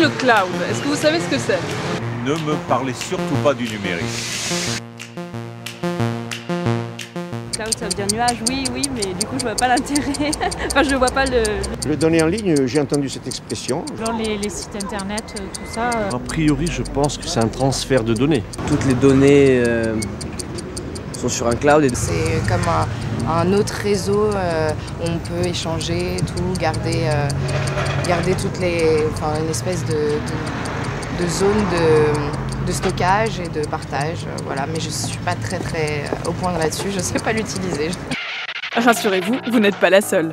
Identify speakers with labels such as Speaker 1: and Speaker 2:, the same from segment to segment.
Speaker 1: le cloud, est-ce que vous savez ce que c'est?
Speaker 2: Ne me parlez surtout pas du numérique.
Speaker 3: Cloud, ça veut dire nuage, oui, mais du coup, je vois pas l'intérêt. Enfin, je vois pas le...
Speaker 4: Le données en ligne, j'ai entendu cette expression.
Speaker 3: Genre les sites internet, tout ça.
Speaker 5: A priori, je pense que c'est un transfert de données.
Speaker 6: Toutes les données sont sur un cloud.
Speaker 7: C'est comme un autre réseau où on peut échanger tout, garder toutes les, enfin, une espèce de zone de stockage et de partage, voilà. Mais je suis pas très au point là-dessus, je sais pas l'utiliser.
Speaker 1: Rassurez-vous, vous n'êtes pas la seule.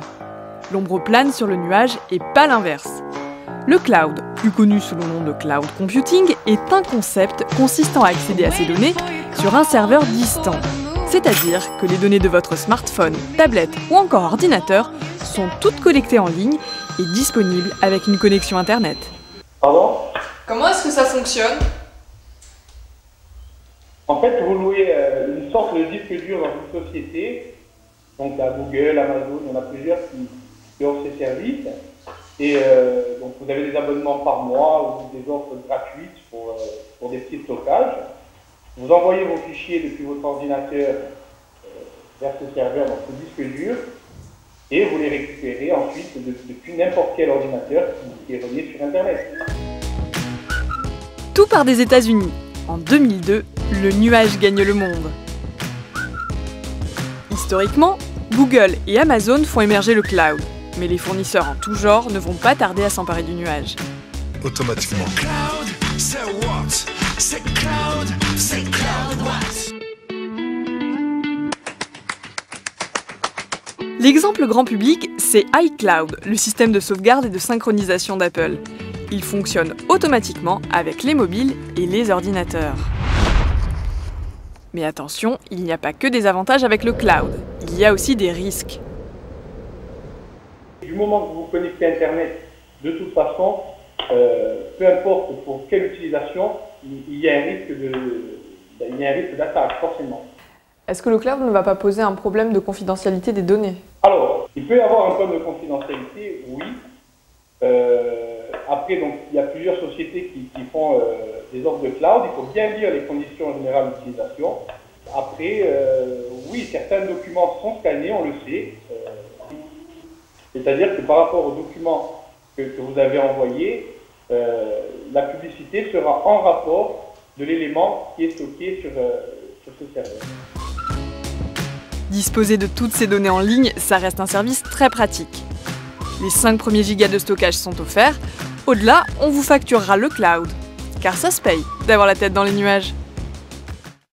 Speaker 1: L'ombre plane sur le nuage et pas l'inverse. Le cloud, plus connu sous le nom de cloud computing, est un concept consistant à accéder à ces données sur un serveur distant. C'est-à-dire que les données de votre smartphone, tablette ou encore ordinateur sont toutes collectées en ligne et disponibles avec une connexion internet.
Speaker 8: Pardon ?
Speaker 1: Comment est-ce que ça fonctionne ?
Speaker 8: En fait, vous louez une sorte de disque dur dans une société, donc à Google, Amazon, il y en a plusieurs qui offrent ces services. Et donc vous avez des abonnements par mois ou des offres gratuites pour des petits stockages. Vous envoyez vos fichiers depuis votre ordinateur vers ce serveur, dans ce disque dur, et vous les récupérez ensuite depuis n'importe quel ordinateur qui est relié sur Internet.
Speaker 1: Tout part des États-Unis. En 2002, le nuage gagne le monde. Historiquement, Google et Amazon font émerger le cloud, mais les fournisseurs en tout genre ne vont pas tarder à s'emparer du nuage.
Speaker 9: Automatiquement. Cloud, c'est what? C'est cloud, c'est cloud what?
Speaker 1: L'exemple grand public, c'est iCloud, le système de sauvegarde et de synchronisation d'Apple. Il fonctionne automatiquement avec les mobiles et les ordinateurs. Mais attention, il n'y a pas que des avantages avec le cloud, il y a aussi des risques.
Speaker 8: Du moment que vous vous connectez à Internet, de toute façon, peu importe pour quelle utilisation, il y a un risque d'attaque, forcément.
Speaker 1: Est-ce que le cloud ne va pas poser un problème de confidentialité des données?
Speaker 8: Alors, il peut y avoir un problème de confidentialité, oui. Après, donc, il y a plusieurs sociétés qui font des offres de cloud. Il faut bien lire les conditions générales d'utilisation. Après, oui, certains documents sont scannés, on le sait. C'est-à-dire que par rapport aux documents que vous avez envoyés, la publicité sera en rapport de l'élément qui est stocké sur ce serveur.
Speaker 1: Disposer de toutes ces données en ligne, ça reste un service très pratique. Les 5 premiers gigas de stockage sont offerts. Au-delà, on vous facturera le cloud. Car ça se paye d'avoir la tête dans les nuages.